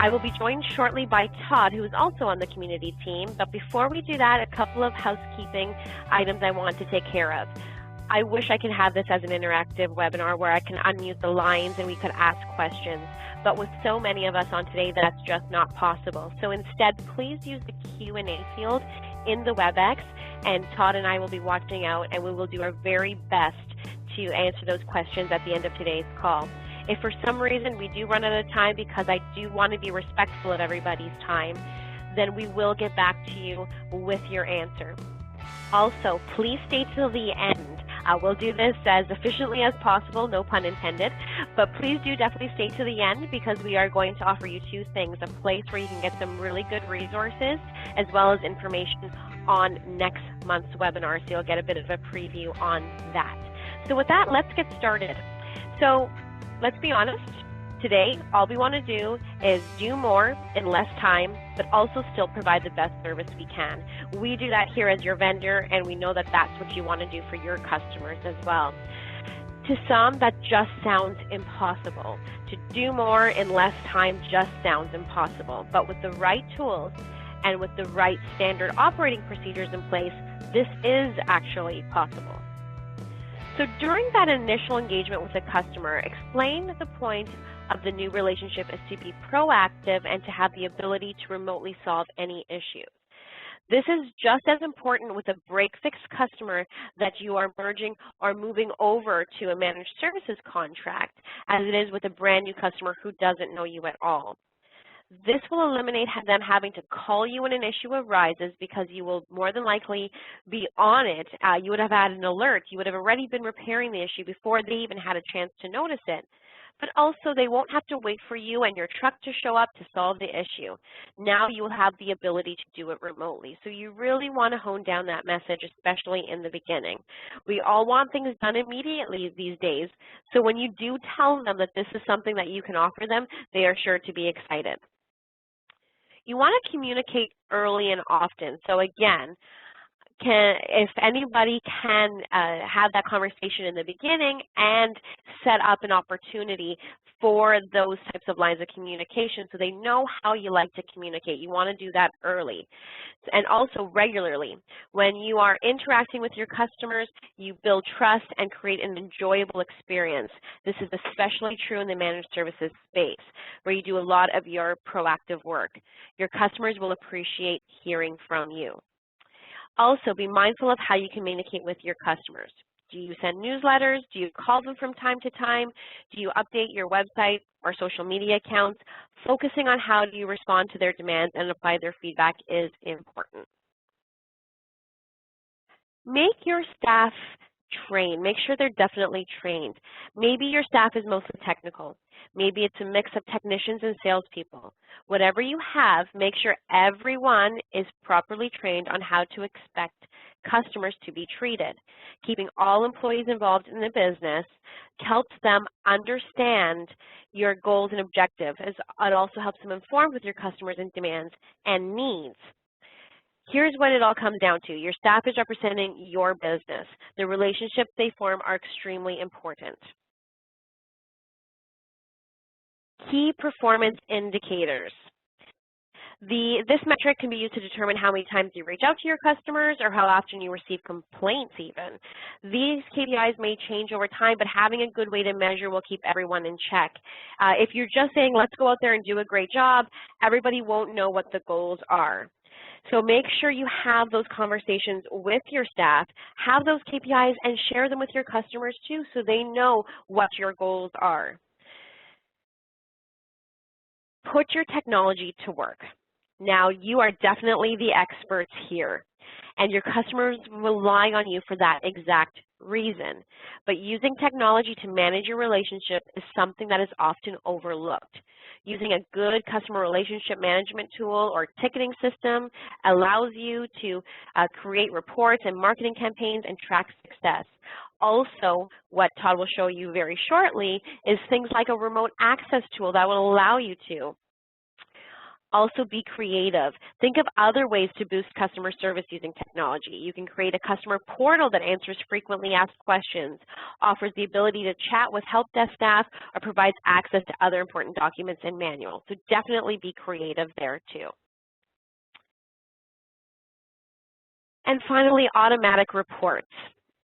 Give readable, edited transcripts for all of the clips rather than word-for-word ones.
I will be joined shortly by Todd, who is also on the community team. But before we do that, a couple of housekeeping items I want to take care of. I wish I could have this as an interactive webinar where I can unmute the lines and we could ask questions. But with so many of us on today, that's just not possible. So instead, please use the Q&A field in the WebEx, and Todd and I will be watching out, and we will do our very best to answer those questions at the end of today's call. If for some reason we do run out of time, because I do want to be respectful of everybody's time, then we will get back to you with your answer. Also, please stay till the end. We'll do this as efficiently as possible, no pun intended, but please do definitely stay to the end, because we are going to offer you two things: a place where you can get some really good resources, as well as information on next month's webinar, so you'll get a bit of a preview on that. So with that, let's get started. So let's be honest. Today, all we want to do is do more in less time, but also still provide the best service we can. We do that here as your vendor, and we know that that's what you want to do for your customers as well. To some, that just sounds impossible. To do more in less time just sounds impossible. But with the right tools and with the right standard operating procedures in place, this is actually possible. So during that initial engagement with a customer, explain the point of the new relationship is to be proactive and to have the ability to remotely solve any issues. This is just as important with a break-fix customer that you are merging or moving over to a managed services contract as it is with a brand new customer who doesn't know you at all. This will eliminate them having to call you when an issue arises, because you will more than likely be on it. You would have had an alert. You would have already been repairing the issue before they even had a chance to notice it. But also, they won't have to wait for you and your truck to show up to solve the issue. Now you will have the ability to do it remotely. So you really want to hone down that message, especially in the beginning. We all want things done immediately these days. So when you do tell them that this is something that you can offer them, they are sure to be excited. You want to communicate early and often. So again, if anybody can have that conversation in the beginning and set up an opportunity for those types of lines of communication so they know how you like to communicate. You want to do that early and also regularly. When you are interacting with your customers, you build trust and create an enjoyable experience. This is especially true in the managed services space, where you do a lot of your proactive work. Your customers will appreciate hearing from you. Also, be mindful of how you communicate with your customers. Do you send newsletters? Do you call them from time to time? Do you update your website or social media accounts? Focusing on how do you respond to their demands and apply their feedback is important. Make your staff trained. Make sure they're definitely trained. Maybe your staff is mostly technical. Maybe it's a mix of technicians and salespeople. Whatever you have, make sure everyone is properly trained on how to expect customers to be treated. Keeping all employees involved in the business helps them understand your goals and objectives. It also helps them inform with your customers and demands and needs. Here's what it all comes down to. Your staff is representing your business. The relationships they form are extremely important. Key performance indicators. This metric can be used to determine how many times you reach out to your customers or how often you receive complaints even. These KPIs may change over time, but having a good way to measure will keep everyone in check. If you're just saying, let's go out there and do a great job, everybody won't know what the goals are. So make sure you have those conversations with your staff, have those KPIs, and share them with your customers too, so they know what your goals are. Put your technology to work. Now, you are definitely the experts here, and your customers rely on you for that exact reason. But using technology to manage your relationship is something that is often overlooked. Using a good customer relationship management tool or ticketing system allows you to create reports and marketing campaigns and track success. Also, what Todd will show you very shortly is things like a remote access tool that will allow you to Also be creative. Think of other ways to boost customer service using technology. You can create a customer portal that answers frequently asked questions, offers the ability to chat with help desk staff, or provides access to other important documents and manuals. So definitely be creative there too. And finally, automatic reports.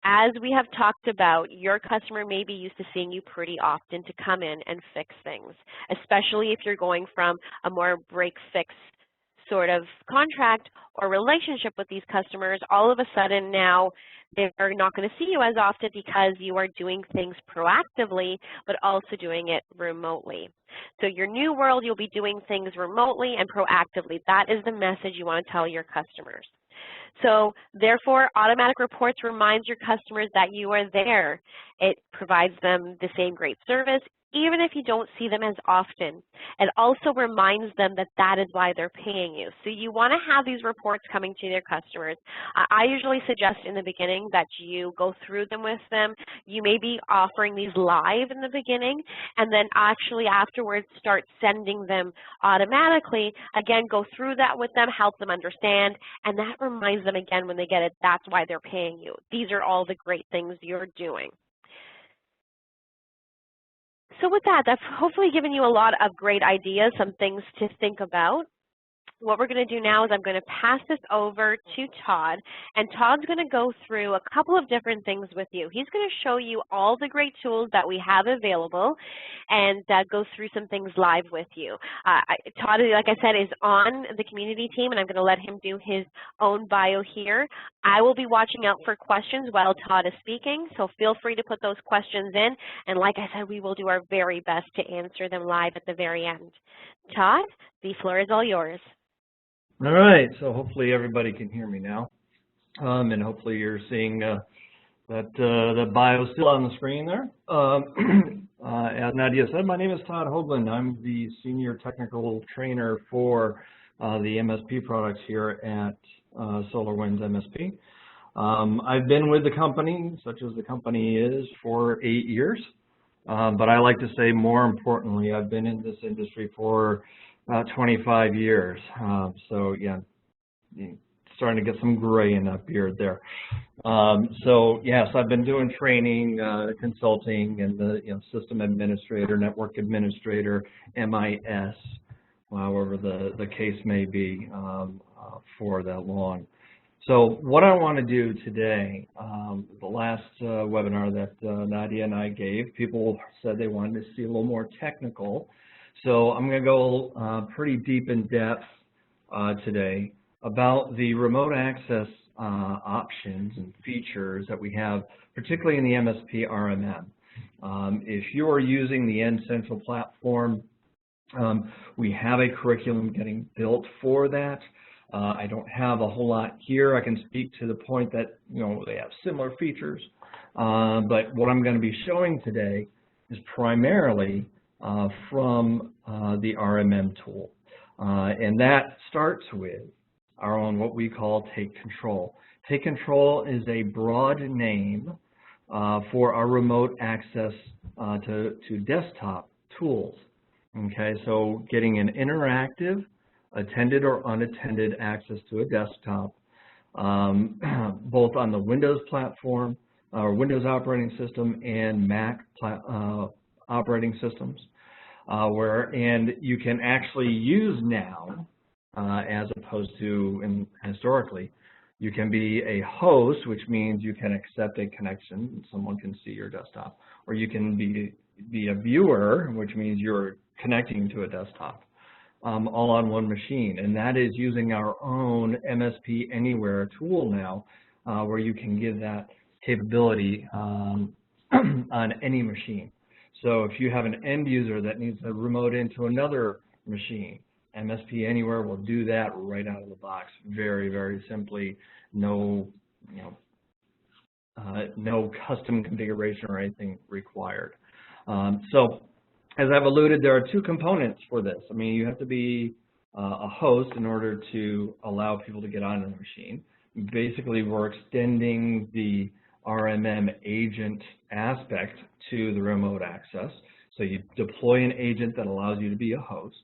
As we have talked about, your customer may be used to seeing you pretty often to come in and fix things, especially if you're going from a more break-fix sort of contract or relationship with these customers. All of a sudden now they're not going to see you as often because you are doing things proactively, but also doing it remotely. So your new world, you'll be doing things remotely and proactively. That is the message you want to tell your customers. So therefore, automatic reports reminds your customers that you are there. It provides them the same great service, even if you don't see them as often. It also reminds them that that is why they're paying you. So you want to have these reports coming to their customers. I usually suggest in the beginning that you go through them with them. You may be offering these live in the beginning, and then actually afterwards start sending them automatically. Again, go through that with them, help them understand, and that reminds them again when they get it, that's why they're paying you. These are all the great things you're doing. So with that, that's hopefully given you a lot of great ideas, some things to think about. What we're going to do now is I'm going to pass this over to Todd, and Todd's going to go through a couple of different things with you. He's going to show you all the great tools that we have available and go through some things live with you. Todd, like I said, is on the community team, and I'm going to let him do his own bio here. I will be watching out for questions while Todd is speaking, so feel free to put those questions in, and like I said, we will do our very best to answer them live at the very end. Todd, the floor is all yours. All right, so hopefully everybody can hear me now, and hopefully you're seeing that the bio still on the screen there. As Nadia said, my name is Todd Hoagland. I'm the Senior Technical Trainer for the MSP products here at SolarWinds MSP. I've been with the company, such as the company is, for 8 years, but I like to say more importantly, I've been in this industry for about 25 years. So yeah, starting to get some gray in that beard there. So yes, I've been doing training, consulting, and the system administrator, network administrator, MIS, however the case may be, for that long. So what I want to do today, the last webinar that Nadia and I gave, people said they wanted to see a little more technical. So I'm going to go pretty deep in depth today about the remote access options and features that we have, particularly in the MSP RMM. If you are using the N-Central platform, we have a curriculum getting built for that. I don't have a whole lot here. I can speak to the point that they have similar features, but what I'm going to be showing today is primarily from the RMM tool. And that starts with our own what we call Take Control. Take Control is a broad name for our remote access to desktop tools. Okay, so getting an interactive, attended or unattended access to a desktop, both on the Windows platform, or Windows operating system, and Mac operating systems. And you can actually use now, as opposed to historically, you can be a host, which means you can accept a connection and someone can see your desktop, or you can be a viewer, which means you're connecting to a desktop, all on one machine. And that is using our own MSP Anywhere tool now, where you can give that capability on any machine. So if you have an end user that needs to remote into another machine, MSP Anywhere will do that right out of the box, very, very simply. No, no custom configuration or anything required. So as I've alluded, there are two components for this. I mean, you have to be a host in order to allow people to get onto the machine. Basically, we're extending the RMM agent aspect to the remote access. So you deploy an agent that allows you to be a host.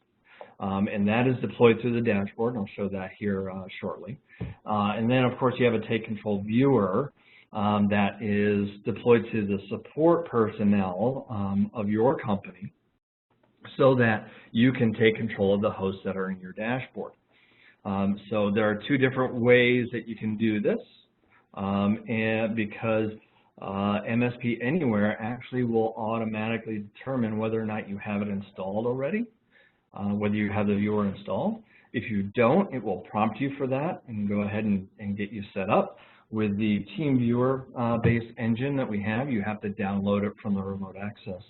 and that is deployed through the dashboard. I'll show that here shortly. And then, of course, you have a Take Control viewer that is deployed to the support personnel of your company so that you can take control of the hosts that are in your dashboard. So there are two different ways that you can do this, and because MSP Anywhere actually will automatically determine whether or not you have it installed already, whether you have the viewer installed. If you don't, it will prompt you for that and go ahead and get you set up. With the TeamViewer based engine that we have, you have to download it from the remote access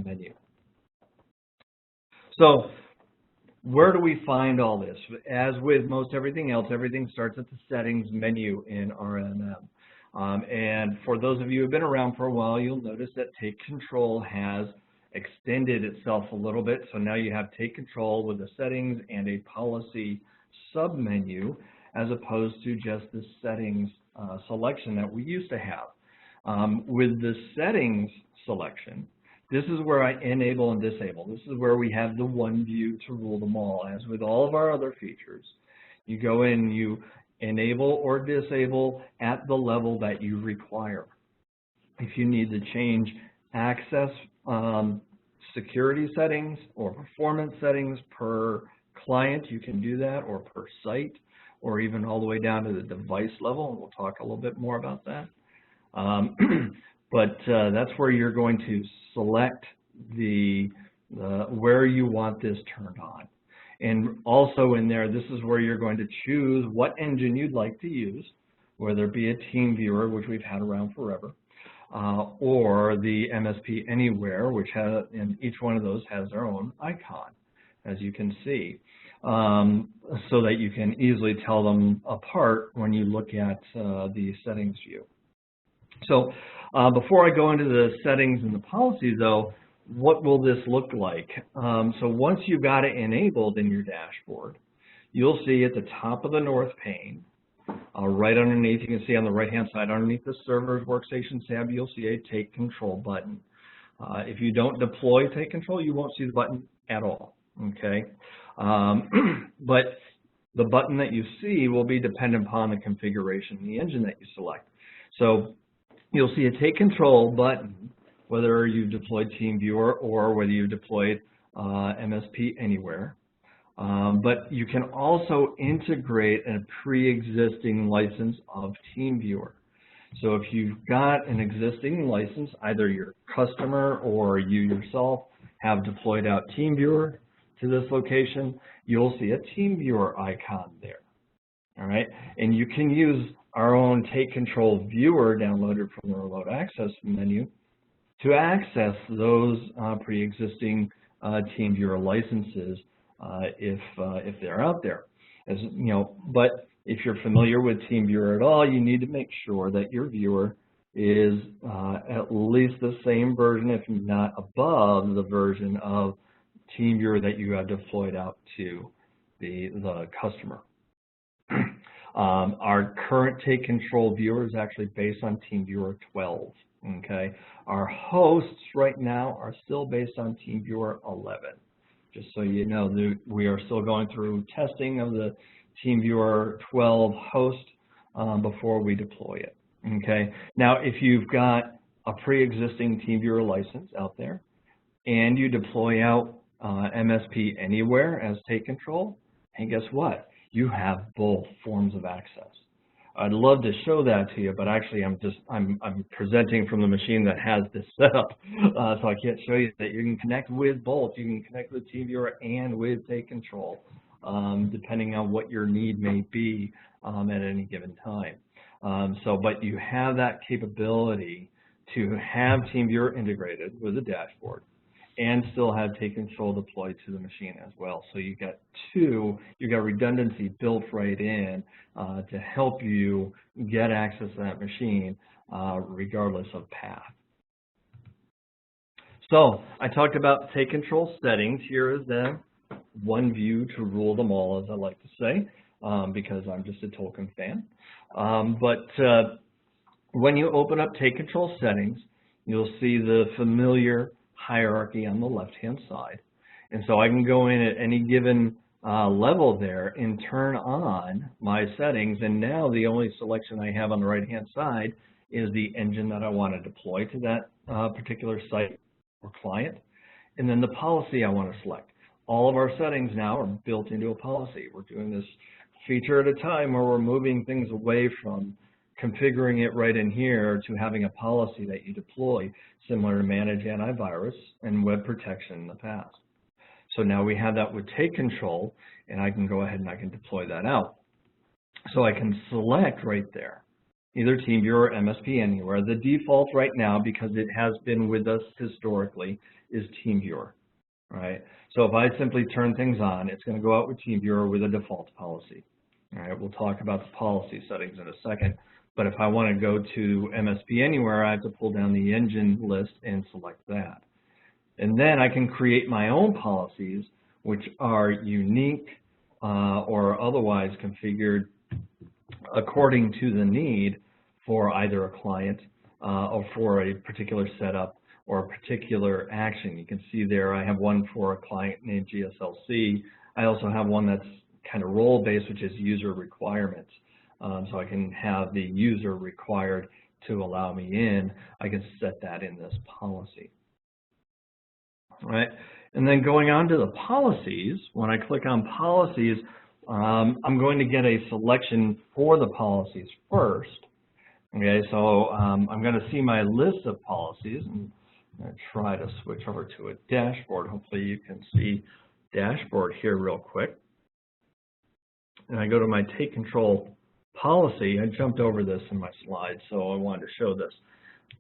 menu. So where do we find all this? As with most everything else, everything starts at the settings menu in RMM. And for those of you who have been around for a while, you'll notice that Take Control has extended itself a little bit. So now you have Take Control with the settings and a policy submenu, as opposed to just the settings selection that we used to have. With the settings selection, this is where I enable and disable. This is where we have the one view to rule them all. As with all of our other features, you go in and you enable or disable at the level that you require. If you need to change access security settings or performance settings per client, you can do that, or per site, or even all the way down to the device level, and we'll talk a little bit more about that. But that's where you're going to select where you want this turned on. And also in there, this is where you're going to choose what engine you'd like to use, whether it be a TeamViewer, which we've had around forever, or the MSP Anywhere, which has, and each one of those has their own icon, as you can see, so that you can easily tell them apart when you look at the settings view. So before I go into the settings and the policies, though, what will this look like? So once you've got it enabled in your dashboard, you'll see at the top of the north pane, right underneath, you can see on the right-hand side, underneath the Servers Workstation tab, you'll see a Take Control button. If you don't deploy Take Control, you won't see the button at all, okay? But the button that you see will be dependent upon the configuration, the engine that you select. So you'll see a Take Control button, whether you've deployed TeamViewer or whether you've deployed MSP Anywhere. But you can also integrate a pre-existing license of TeamViewer. So if you've got an existing license, either your customer or you yourself have deployed out TeamViewer to this location, you'll see a TeamViewer icon there. All right, and you can use our own Take Control viewer downloaded from the remote access menu to access those pre-existing TeamViewer licenses if they're out there. As you know, but if you're familiar with TeamViewer at all, you need to make sure that your viewer is at least the same version, if not above the version of TeamViewer that you have deployed out to the customer. Our current Take Control viewer is actually based on TeamViewer 12. Okay, our hosts right now are still based on TeamViewer 11. Just so you know, we are still going through testing of the TeamViewer 12 host before we deploy it. Okay, now if you've got a pre-existing TeamViewer license out there and you deploy out MSP Anywhere as Take Control, and guess what? You have both forms of access. I'd love to show that to you, but actually I'm presenting from the machine that has this set up, so I can't show you that. You can connect with both. You can connect with TeamViewer and with Take Control, depending on what your need may be at any given time. But you have that capability to have TeamViewer integrated with the dashboard and still have Take Control deployed to the machine as well. So you got redundancy built right in to help you get access to that machine regardless of path. So I talked about Take Control settings. Here is the one view to rule them all, as I like to say, because I'm just a Tolkien fan. When you open up Take Control settings, you'll see the familiar hierarchy on the left-hand side. And so I can go in at any given level there and turn on my settings, and now the only selection I have on the right-hand side is the engine that I want to deploy to that particular site or client, and then the policy I want to select. All of our settings now are built into a policy. We're doing this feature at a time where we're moving things away from configuring it right in here to having a policy that you deploy, similar to manage antivirus and web protection in the past. So now we have that with take control, and I can go ahead and I can deploy that out. So I can select right there, either TeamViewer or MSP Anywhere. The default right now, because it has been with us historically, is TeamViewer, right? So if I simply turn things on, it's going to go out with TeamViewer with a default policy. All right, we'll talk about the policy settings in a second. But if I want to go to MSP Anywhere, I have to pull down the engine list and select that. And then I can create my own policies, which are unique or otherwise configured according to the need for either a client or for a particular setup or a particular action. You can see there I have one for a client named GSLC. I also have one that's kind of role-based, which is user requirements. So I can have the user required to allow me in. I can set that in this policy. Right, and then going on to the policies, when I click on policies, I'm going to get a selection for the policies first. Okay, so I'm going to see my list of policies, and I'm going to try to switch over to a dashboard. Hopefully you can see dashboard here real quick. And I go to my take control policy. I jumped over this in my slides, so I wanted to show this.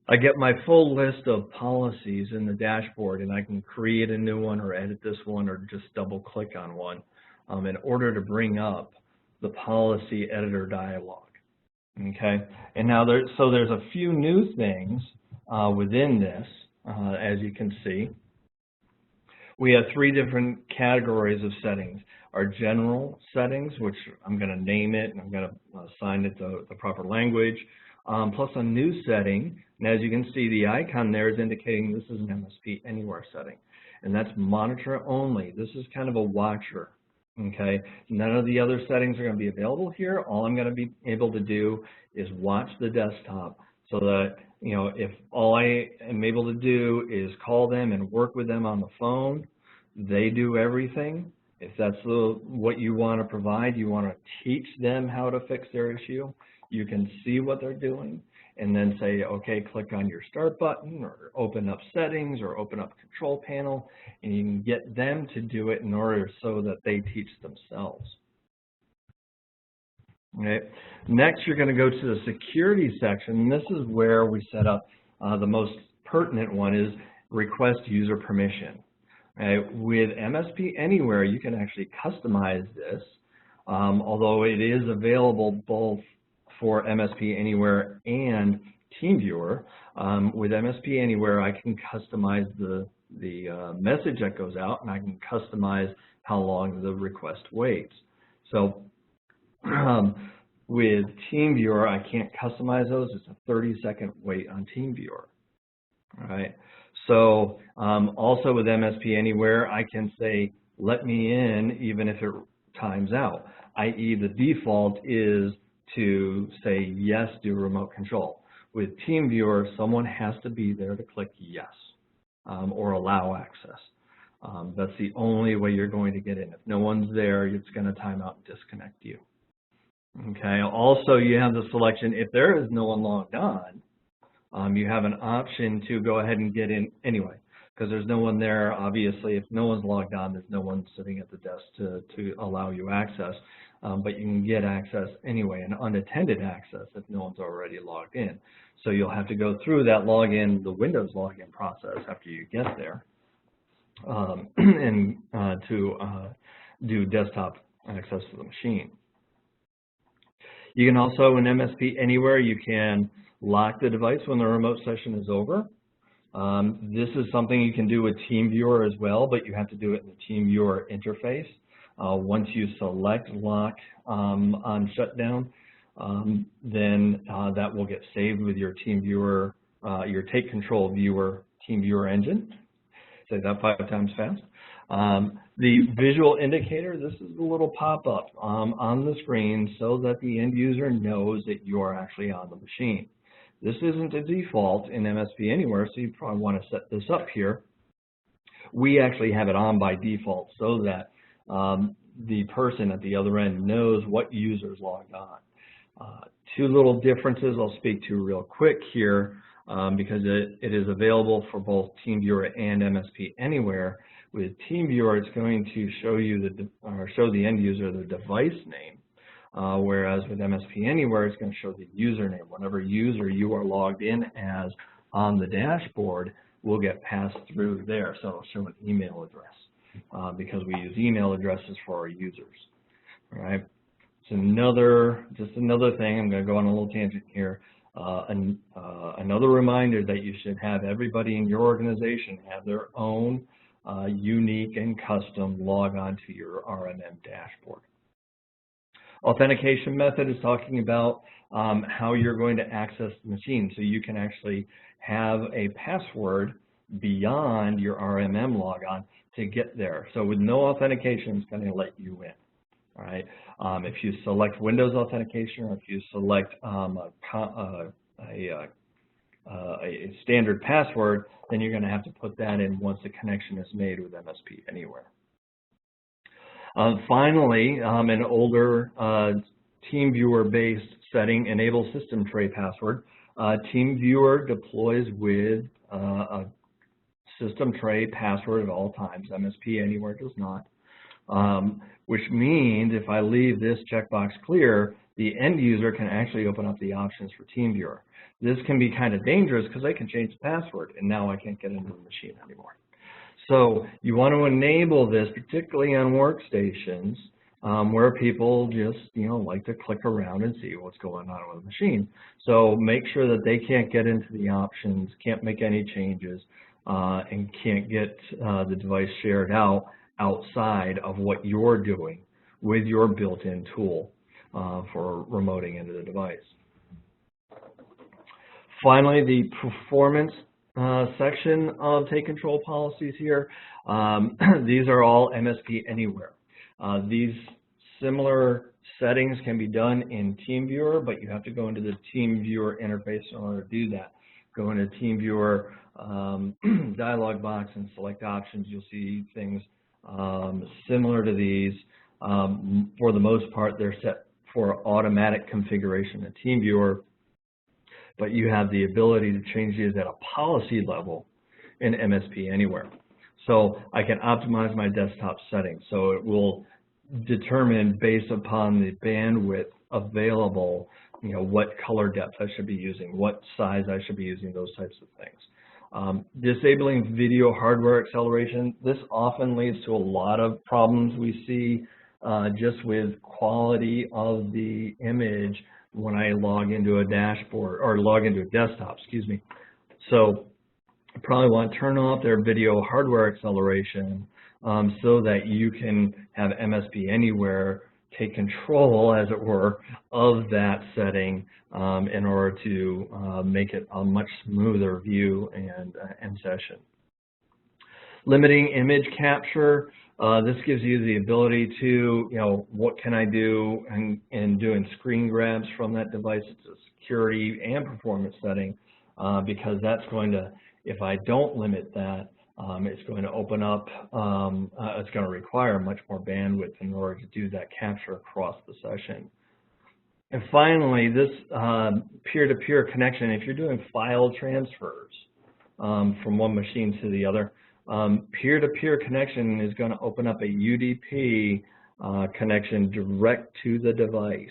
I get my full list of policies in the dashboard, and I can create a new one or edit this one or just double click on one in order to bring up the policy editor dialog. Okay, and now there's a few new things within this, as you can see. We have 3 different categories of settings. Our general settings, which I'm going to name it and I'm going to assign it the proper language. Plus a new setting, and as you can see, the icon there is indicating this is an MSP Anywhere setting, and that's monitor only. This is kind of a watcher, okay? None of the other settings are going to be available here. All I'm going to be able to do is watch the desktop, so that, you know, if all I am able to do is call them and work with them on the phone, they do everything. If that's what you want to provide, you want to teach them how to fix their issue, you can see what they're doing and then say, okay, click on your start button or open up settings or open up control panel, and you can get them to do it in order so that they teach themselves. Okay. Next, you're going to go to the security section. This is where we set up the most pertinent one is request user permission. With MSP Anywhere, you can actually customize this, although it is available both for MSP Anywhere and TeamViewer. With MSP Anywhere, I can customize the message that goes out, and I can customize how long the request waits. So with TeamViewer, I can't customize those. It's a 30-second wait on TeamViewer. All right. So also with MSP Anywhere, I can say, let me in even if it times out, i.e. the default is to say yes, do remote control. With TeamViewer, someone has to be there to click yes or allow access. That's the only way you're going to get in. If no one's there, it's going to time out and disconnect you. Okay. Also, you have the selection, if there is no one logged on, you have an option to go ahead and get in anyway, because there's no one there. Obviously, if no one's logged on, there's no one sitting at the desk to allow you access. But you can get access anyway, and unattended access if no one's already logged in. So you'll have to go through that login, the Windows login process after you get there, and to do desktop access to the machine. You can also, in MSP Anywhere, you can lock the device when the remote session is over. This is something you can do with TeamViewer as well, but you have to do it in the TeamViewer interface. Once you select lock on shutdown, then that will get saved with your TeamViewer, your Take Control Viewer TeamViewer engine. Say that 5 times fast. The visual indicator, this is the little pop-up on the screen so that the end user knows that you are actually on the machine. This isn't a default in MSP Anywhere, so you probably want to set this up here. We actually have it on by default so that the person at the other end knows what user's logged on. Two little differences I'll speak to real quick here because it is available for both TeamViewer and MSP Anywhere. With TeamViewer, it's going to show you show the end user the device name, whereas with MSP Anywhere, it's going to show the username. Whatever user you are logged in as on the dashboard will get passed through there. So it'll show an email address because we use email addresses for our users. All right. So just another thing. I'm going to go on a little tangent here. Another reminder that you should have everybody in your organization have their own unique and custom log on to your RMM dashboard. Authentication method is talking about how you're going to access the machine. So you can actually have a password beyond your RMM logon to get there. So with no authentication, it's going to let you in. All right. If you select Windows authentication, or if you select a standard password, then you're going to have to put that in once the connection is made with MSP Anywhere. Finally, an older TeamViewer-based setting, enable system tray password. TeamViewer deploys with a system tray password at all times. MSP Anywhere does not, which means if I leave this checkbox clear, the end user can actually open up the options for TeamViewer. This can be kind of dangerous because they can change the password, and now I can't get into the machine anymore. So you want to enable this, particularly on workstations where people just, like to click around and see what's going on with the machine. So make sure that they can't get into the options, can't make any changes, and can't get the device shared outside of what you're doing with your built-in tool for remoting into the device. Finally, the performance section of Take Control policies here. These are all MSP Anywhere. These similar settings can be done in TeamViewer, but you have to go into the TeamViewer interface in order to do that. Go into TeamViewer dialog box and select options. You'll see things similar to these. For the most part, they're set for automatic configuration in TeamViewer, but you have the ability to change these at a policy level in MSP Anywhere. So I can optimize my desktop settings. So it will determine based upon the bandwidth available, what color depth I should be using, what size I should be using, those types of things. Disabling video hardware acceleration. This often leads to a lot of problems we see just with quality of the image when I log into a dashboard or log into a desktop, excuse me. So I probably want to turn off their video hardware acceleration so that you can have MSP Anywhere take control, as it were, of that setting in order to make it a much smoother view and session. Limiting image capture. This gives you the ability to, what can I do in doing screen grabs from that device. It's a security and performance setting because that's going to, if I don't limit that, it's going to open up, it's going to require much more bandwidth in order to do that capture across the session. And finally, this peer-to-peer connection, if you're doing file transfers from one machine to the other, peer-to-peer connection is going to open up a UDP connection direct to the device.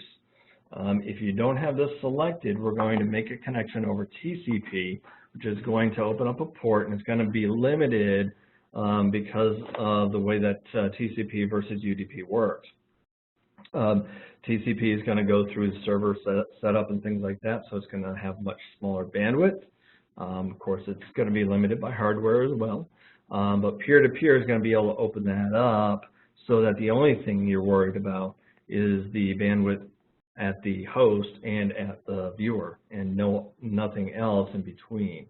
If you don't have this selected, we're going to make a connection over TCP, which is going to open up a port, and it's going to be limited because of the way that TCP versus UDP works. TCP is going to go through the server setup and things like that, so it's going to have much smaller bandwidth. Of course, it's going to be limited by hardware as well. But peer-to-peer is going to be able to open that up so that the only thing you're worried about is the bandwidth at the host and at the viewer, and nothing else in between.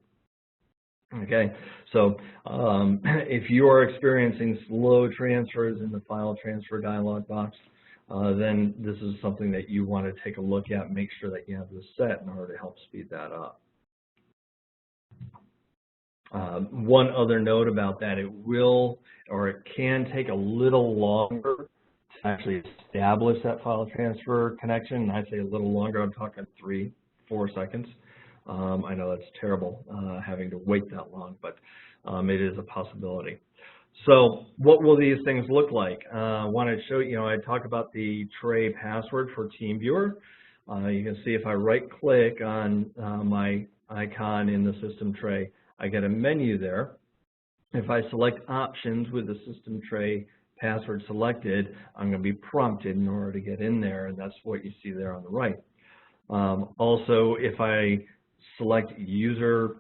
Okay, so if you are experiencing slow transfers in the file transfer dialog box, then this is something that you want to take a look at and make sure that you have this set in order to help speed that up. One other note about that, it will, or it can take a little longer to actually establish that file transfer connection. And I say a little longer, I'm talking 3-4 seconds. I know that's terrible having to wait that long, but it is a possibility. So what will these things look like? I want to show you, I talk about the tray password for TeamViewer. You can see if I right-click on my icon in the system tray, I get a menu there. If I select options with the system tray password selected, I'm going to be prompted in order to get in there, and that's what you see there on the right. Also, if I select user,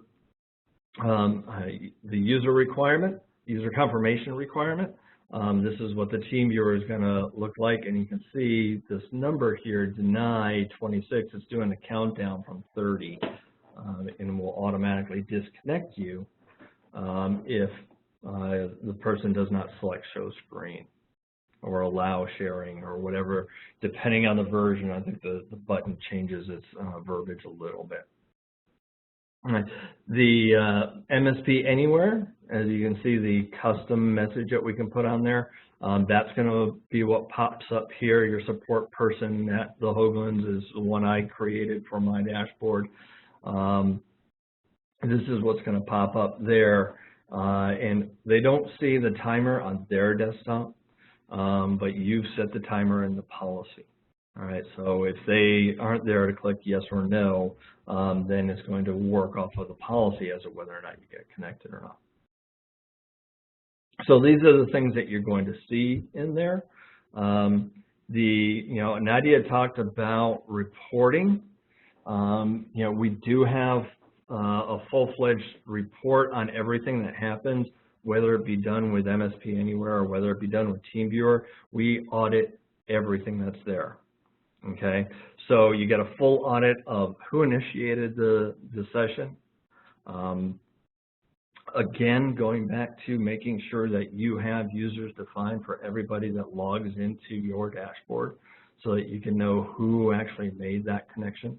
the user requirement, user confirmation requirement, this is what the TeamViewer is going to look like, and you can see this number here, deny 26, it's doing a countdown from 30, and will automatically disconnect you if the person does not select show screen or allow sharing or whatever. Depending on the version, I think the button changes its verbiage a little bit. The MSP Anywhere, as you can see, the custom message that we can put on there, that's going to be what pops up here. Your support person at the Hoaglands is the one I created for my dashboard. This is what's going to pop up there, and they don't see the timer on their desktop, but you've set the timer in the policy. All right, so if they aren't there to click yes or no, then it's going to work off of the policy as to whether or not you get connected or not. So these are the things that you're going to see in there. Nadia talked about reporting. We do have a full-fledged report on everything that happens, whether it be done with MSP Anywhere or whether it be done with TeamViewer. We audit everything that's there. Okay, so you get a full audit of who initiated the session. Again, going back to making sure that you have users defined for everybody that logs into your dashboard so that you can know who actually made that connection.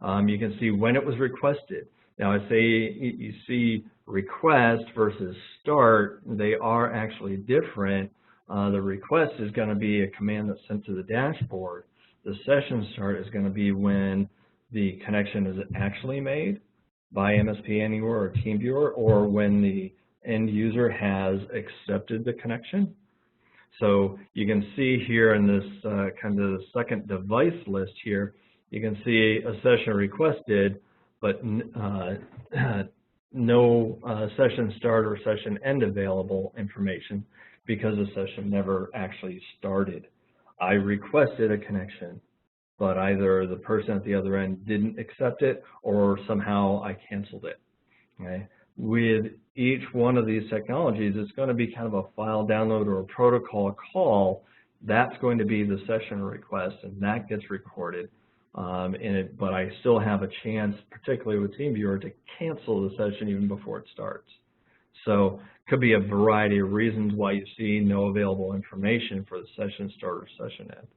You can see when it was requested. Now, I say you see request versus start, they are actually different. The request is going to be a command that's sent to the dashboard. The session start is going to be when the connection is actually made by MSP Anywhere or TeamViewer, or when the end user has accepted the connection. So you can see here in this kind of the second device list here, you can see a session requested, but no session start or session end available information because the session never actually started. I requested a connection, but either the person at the other end didn't accept it or somehow I canceled it. Okay? With each one of these technologies, it's going to be kind of a file download or a protocol call. That's going to be the session request, and that gets recorded. But I still have a chance, particularly with TeamViewer, to cancel the session even before it starts. So it could be a variety of reasons why you see no available information for the session start or session end.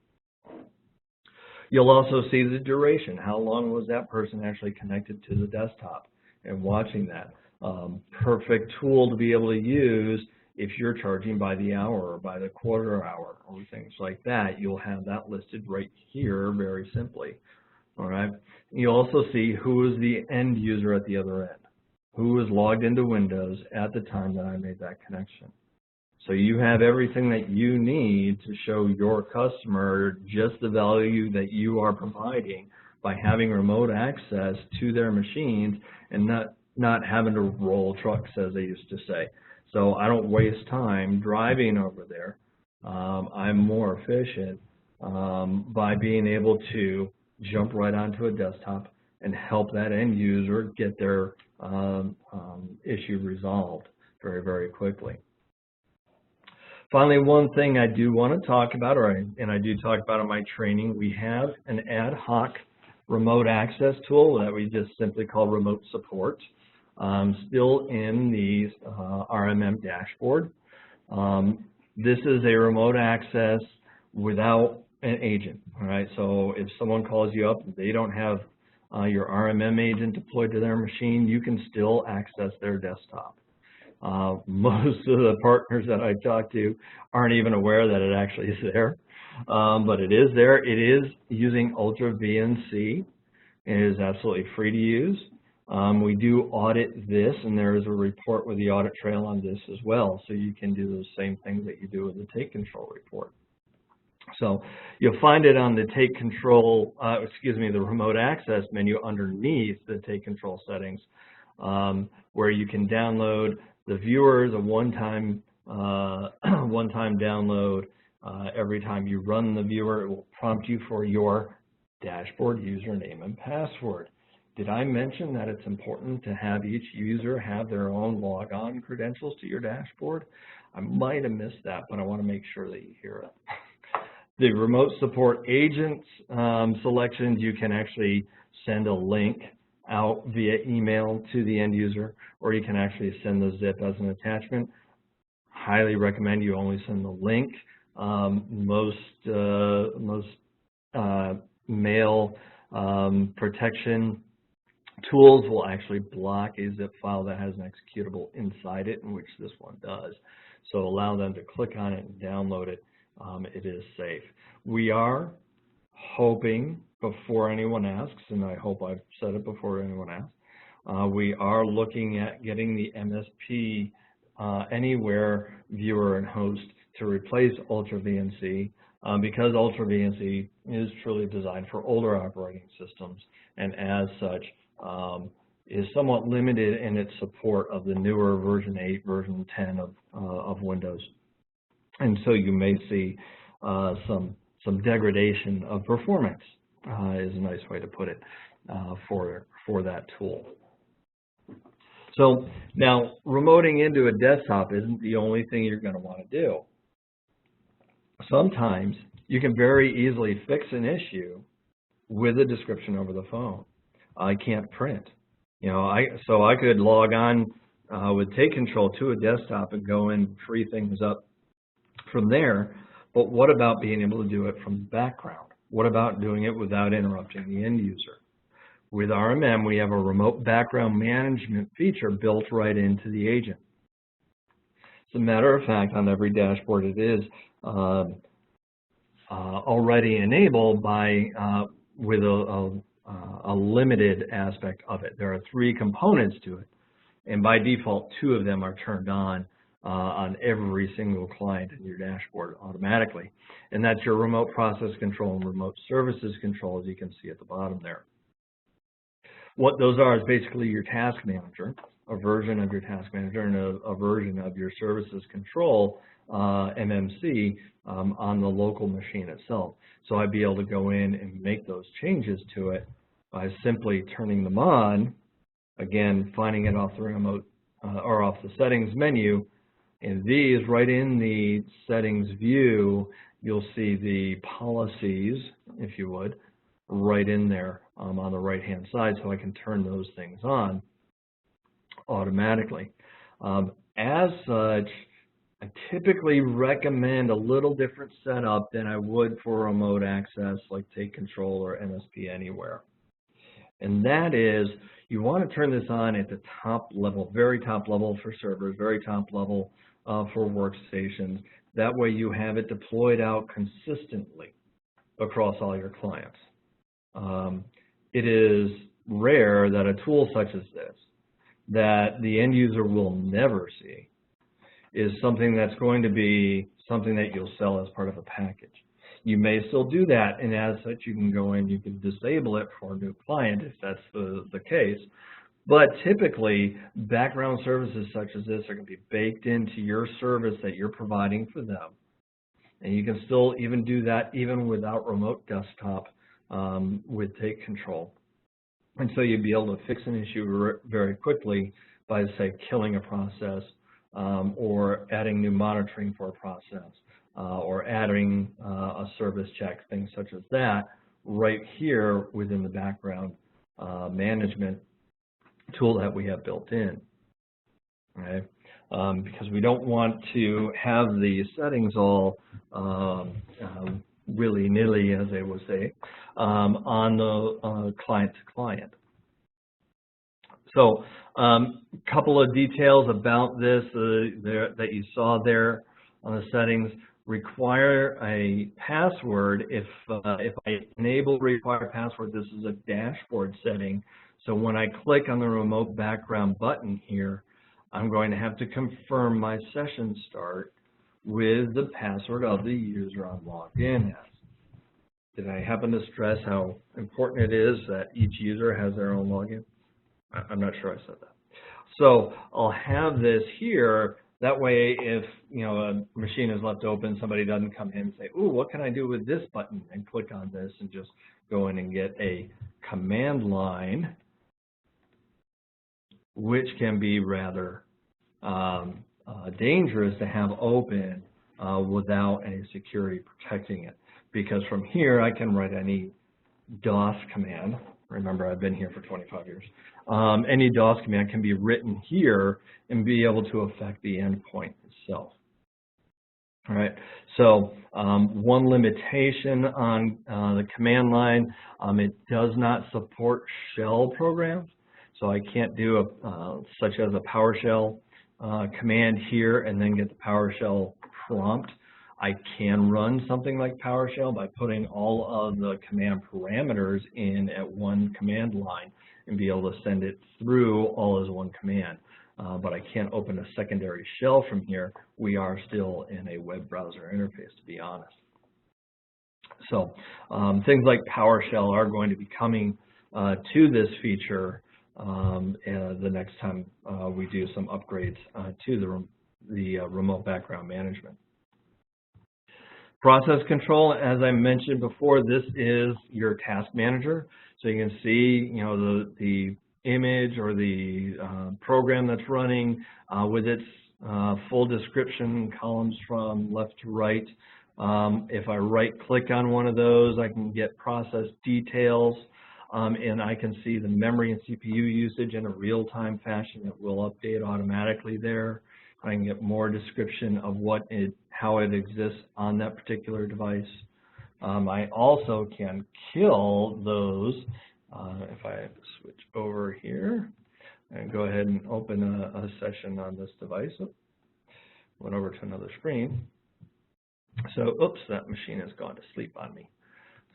You'll also see the duration. How long was that person actually connected to the desktop and watching that? Perfect tool to be able to use if you're charging by the hour or by the quarter hour or things like that. You'll have that listed right here very simply. All right. You'll also see who is the end user at the other end, who is logged into Windows at the time that I made that connection. So you have everything that you need to show your customer just the value that you are providing by having remote access to their machines and not having to roll trucks, as they used to say. So I don't waste time driving over there. I'm more efficient by being able to jump right onto a desktop and help that end user get their issue resolved very, very quickly. Finally, one thing I do want to talk about, and I do talk about in my training, we have an ad hoc remote access tool that we just simply call remote support. still in the RMM dashboard. This is a remote access without an agent, all right? So if someone calls you up, they don't have your RMM agent deployed to their machine, you can still access their desktop. Most of the partners that I talk to aren't even aware that it actually is there, but it is there. It is using Ultra VNC. It is absolutely free to use. We do audit this, and there is a report with the audit trail on this as well, so you can do those same things that you do with the take control report. So you'll find it on the take control, the remote access menu underneath the take control settings, where you can download the viewer as a one-time download. Every time you run the viewer, it will prompt you for your dashboard username and password. Did I mention that it's important to have each user have their own logon credentials to your dashboard? I might have missed that, but I want to make sure that you hear it. The remote support agents selections, you can actually send a link out via email to the end user, or you can actually send the zip as an attachment. Highly recommend you only send the link. Most mail protection tools will actually block a zip file that has an executable inside it, in which this one does. So allow them to click on it and download it. It is safe. We are hoping, before anyone asks, and I hope I've said it before anyone asks, we are looking at getting the MSP Anywhere viewer and host to replace Ultra VNC, because Ultra VNC is truly designed for older operating systems, and as such is somewhat limited in its support of the newer version 8, version 10 of Windows. And so you may see some degradation of performance, is a nice way to put it, for that tool. So now, remoting into a desktop isn't the only thing you're going to want to do. Sometimes you can very easily fix an issue with a description over the phone. I can't print. So I could log on with Take Control to a desktop and go in and free things up from there, but what about being able to do it from the background? What about doing it without interrupting the end user? With RMM, we have a remote background management feature built right into the agent. As a matter of fact, on every dashboard it is already enabled with a limited aspect of it. There are 3 components to it, and by default 2 of them are turned on every single client in your dashboard automatically. And that's your remote process control and remote services control, as you can see at the bottom there. What those are is basically your task manager, a version of your task manager, and a version of your services control, MMC, on the local machine itself. So I'd be able to go in and make those changes to it by simply turning them on, again, finding it off the remote or off the settings menu. And these, right in the settings view, you'll see the policies, if you would, right in there on the right-hand side, so I can turn those things on automatically. As such, I typically recommend a little different setup than I would for remote access like Take Control or MSP Anywhere. And that is, you want to turn this on at the top level, very top level for servers, very top level for workstations. That way you have it deployed out consistently across all your clients. It is rare that a tool such as this, that the end user will never see, is something that's going to be something that you'll sell as part of a package. You may still do that, and as such you can go in, you can disable it for a new client if that's the case. But typically, background services such as this are going to be baked into your service that you're providing for them. And you can still even do that even without remote desktop with Take Control. And so you'd be able to fix an issue very quickly by, say, killing a process or adding new monitoring for a process or adding a service check, things such as that, right here within the background management tool that we have built in. Okay? Because we don't want to have the settings all willy-nilly, as they would say, on the client-to-client. So a couple of details about this that you saw there on the settings. Require a password. If I enable require password, this is a dashboard setting. So when I click on the remote background button here, I'm going to have to confirm my session start with the password of the user I'm logged in as. Did I happen to stress how important it is that each user has their own login? I'm not sure I said that. So I'll have this here. That way, if a machine is left open, somebody doesn't come in and say, "Ooh, what can I do with this button?" and click on this and just go in and get a command line, which can be rather dangerous to have open without any security protecting it. Because from here, I can write any DOS command. Remember, I've been here for 25 years. Any DOS command can be written here and be able to affect the endpoint itself. All right. So one limitation on the command line, it does not support shell programs. So I can't do such as a PowerShell command here and then get the PowerShell prompt. I can run something like PowerShell by putting all of the command parameters in at one command line and be able to send it through all as one command. But I can't open a secondary shell from here. We are still in a web browser interface, to be honest. So things like PowerShell are going to be coming to this feature the next time we do some upgrades to the remote background management. Process control, as I mentioned before, this is your task manager. So you can see, the image or the program that's running with its full description, columns from left to right. If I right-click on one of those, I can get process details, and I can see the memory and CPU usage in a real-time fashion. It will update automatically there. I can get more description of how it exists on that particular device. I also can kill those. If I switch over here and go ahead and open a session on this device. Went over to another screen. So, oops, that machine has gone to sleep on me.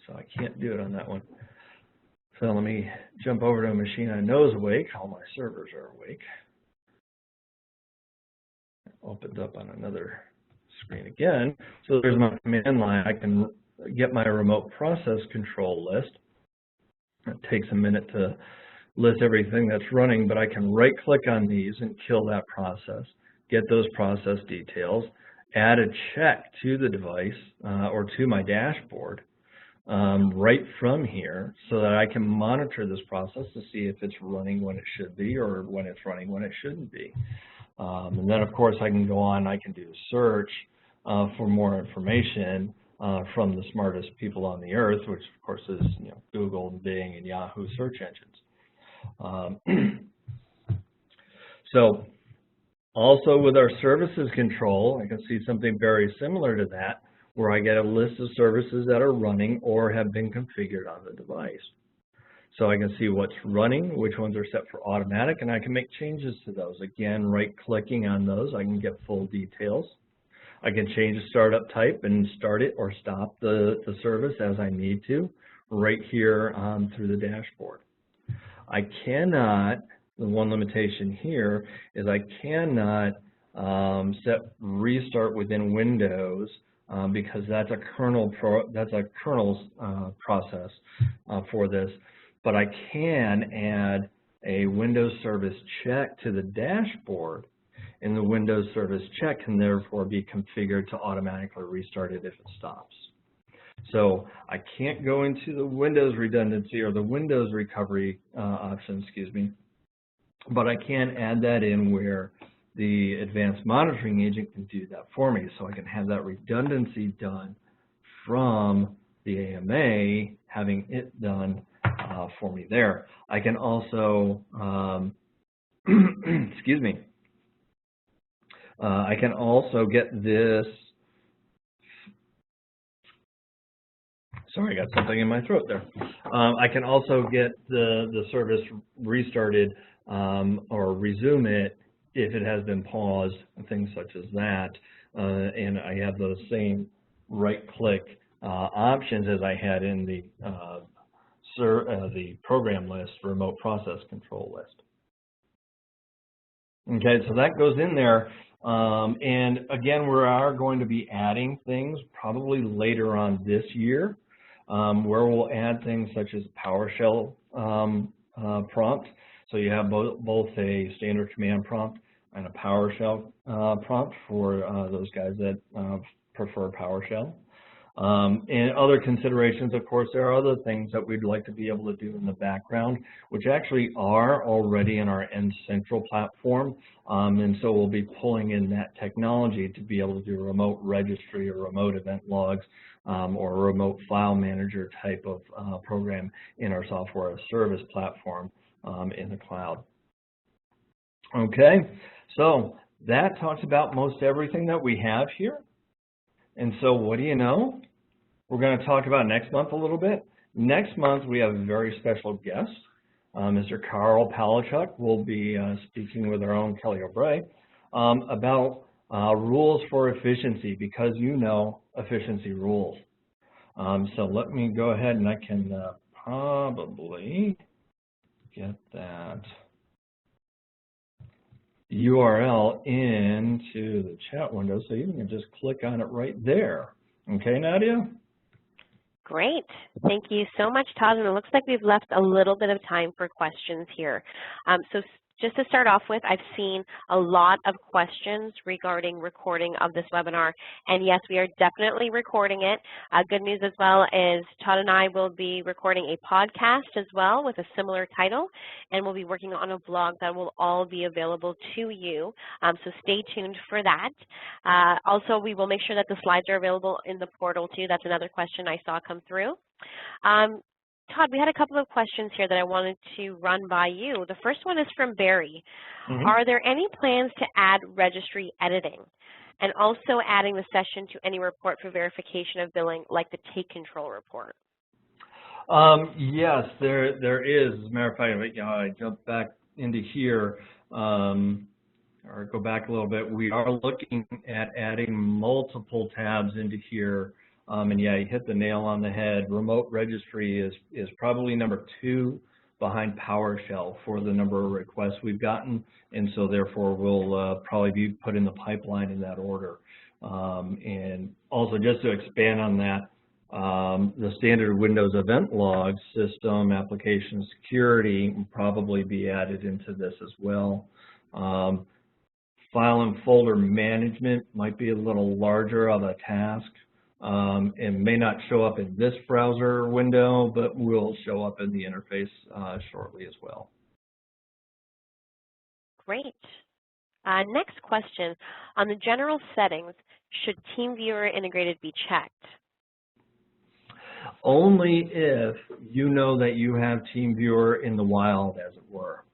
So I can't do it on that one. So let me jump over to a machine I know is awake. All my servers are awake. Opens up on another screen again. So there's my command line. I can get my remote process control list. It takes a minute to list everything that's running, but I can right-click on these and kill that process, get those process details, add a check to the device or to my dashboard right from here so that I can monitor this process to see if it's running when it should be or when it's running when it shouldn't be. And then, of course, I can go on, I can do a search for more information from the smartest people on the earth, which, of course, is Google, Bing, and Yahoo search engines. So also with our services control, I can see something very similar to that, where I get a list of services that are running or have been configured on the device. So I can see what's running, which ones are set for automatic, and I can make changes to those. Again, right-clicking on those, I can get full details. I can change the startup type and start it or stop the service as I need to, right here through the dashboard. I cannot, the one limitation here is I cannot set restart within Windows because that's a kernel process for this. But I can add a Windows service check to the dashboard, and the Windows service check can therefore be configured to automatically restart it if it stops. So I can't go into the Windows redundancy or the Windows recovery option, excuse me, but I can add that in where the advanced monitoring agent can do that for me. So I can have that redundancy done from the AMA, having it done for me there. I can also excuse me. I can also get this. Sorry, I got something in my throat there. I can also get the service restarted or resume it if it has been paused and things such as that. And I have those same right-click options as I had in the program list, remote process control list. Okay, so that goes in there. And again, we are going to be adding things probably later on this year, where we'll add things such as PowerShell prompt. So you have both a standard command prompt and a PowerShell prompt for those guys that prefer PowerShell. And other considerations, of course, there are other things that we'd like to be able to do in the background, which actually are already in our End Central platform. And so we'll be pulling in that technology to be able to do remote registry or remote event logs or a remote file manager type of program in our software as service platform in the cloud. Okay, so that talks about most everything that we have here. And so what do you know? We're going to talk about next month a little bit. Next month, we have a very special guest. Mr. Carl Palachuk will be speaking with our own Kelly O'Bray about rules for efficiency, because you know efficiency rules. So let me go ahead and I can probably get that URL into the chat window so you can just click on it right there. Okay, Nadia? Great. Thank you so much, Todd. And it looks like we've left a little bit of time for questions here. So just to start off with, I've seen a lot of questions regarding recording of this webinar. And yes, we are definitely recording it. Good news as well is Todd and I will be recording a podcast as well with a similar title. And we'll be working on a blog that will all be available to you. So stay tuned for that. Also, we will make sure that the slides are available in the portal too. That's another question I saw come through. Todd, we had a couple of questions here that I wanted to run by you. The first one is from Barry. Are there any plans to add registry editing and also adding the session to any report for verification of billing, like the take control report? Yes, there is. As a matter of fact, I jumped back into here, or go back a little bit. We are looking at adding multiple tabs into here. And yeah, you hit the nail on the head. Remote registry is probably number 2 behind PowerShell for the number of requests we've gotten, and so therefore we'll probably be put in the pipeline in that order. And also, just to expand on that, the standard Windows event log system application security will probably be added into this as well. File and folder management might be a little larger of a task. And may not show up in this browser window, but will show up in the interface shortly as well. Great. Next question. On the general settings, should TeamViewer integrated be checked? Only if you know that you have TeamViewer in the wild, as it were.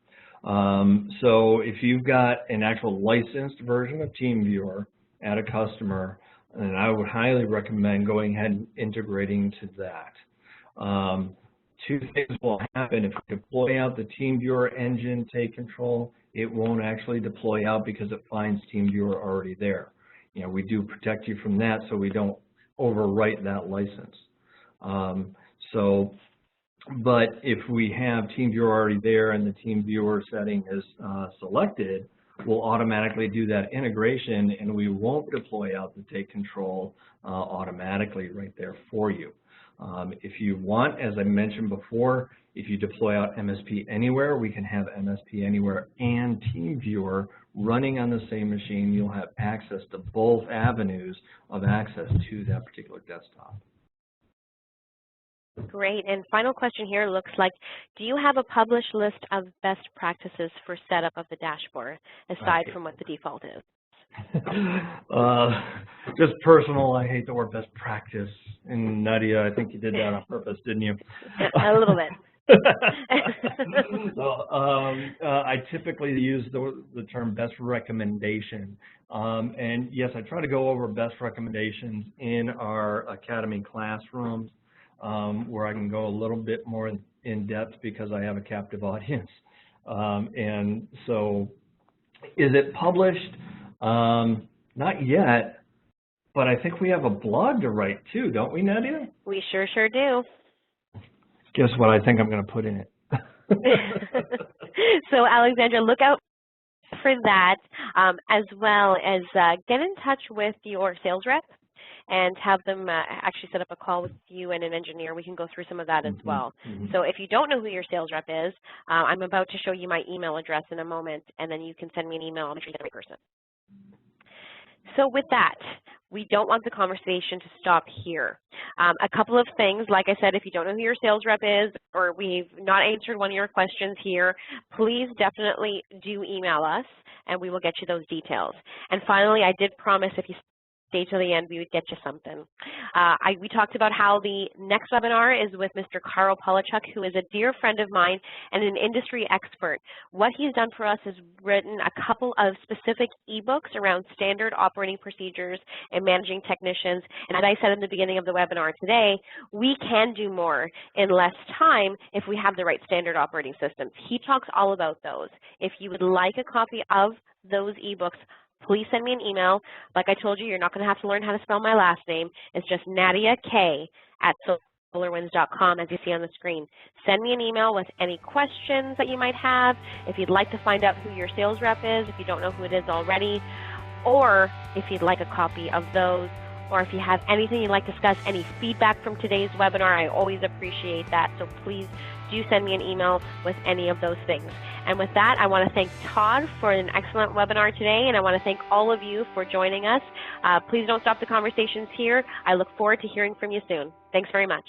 So if you've got an actual licensed version of TeamViewer at a customer, and I would highly recommend going ahead and integrating to that. 2 things will happen. If you deploy out the TeamViewer engine take control, it won't actually deploy out because it finds TeamViewer already there. We do protect you from that so we don't overwrite that license. But if we have TeamViewer already there and the TeamViewer setting is selected, we'll automatically do that integration, and we won't deploy out the take control automatically right there for you. If you want, as I mentioned before, if you deploy out MSP Anywhere, we can have MSP Anywhere and TeamViewer running on the same machine. You'll have access to both avenues of access to that particular desktop. Great. And final question here looks like, do you have a published list of best practices for setup of the dashboard, aside from what the default is? Just personal, I hate the word best practice. And Nadia, I think you did that on purpose, didn't you? A little bit. So, I typically use the term best recommendation. And yes, I try to go over best recommendations in our academy classrooms, where I can go a little bit more in depth because I have a captive audience. And so, is it published? Not yet, but I think we have a blog to write too, don't we, Nadia? We sure do. Guess what I think I'm going to put in it. So, Alexandra, look out for that, as well as get in touch with your sales rep and have them actually set up a call with you and an engineer. We can go through some of that as well. So if you don't know who your sales rep is, I'm about to show you my email address in a moment, and then you can send me an email. I'll make sure you get the right person. So with that, we don't want the conversation to stop here. A couple of things, like I said, if you don't know who your sales rep is or we've not answered one of your questions here, please definitely do email us and we will get you those details. And finally, I did promise if you stay till the end, we would get you something. We talked about how the next webinar is with Mr. Carl Polachuk, who is a dear friend of mine and an industry expert. What he's done for us is written a couple of specific ebooks around standard operating procedures and managing technicians. And as I said in the beginning of the webinar today, we can do more in less time if we have the right standard operating systems. He talks all about those. If you would like a copy of those ebooks, please send me an email. Like I told you, you're not going to have to learn how to spell my last name. It's just NadiaK@solarwinds.com, as you see on the screen. Send me an email with any questions that you might have. If you'd like to find out who your sales rep is, if you don't know who it is already, or if you'd like a copy of those, or if you have anything you'd like to discuss, any feedback from today's webinar, I always appreciate that. So please do send me an email with any of those things. And with that, I want to thank Todd for an excellent webinar today, and I want to thank all of you for joining us. Please don't stop the conversations here. I look forward to hearing from you soon. Thanks very much.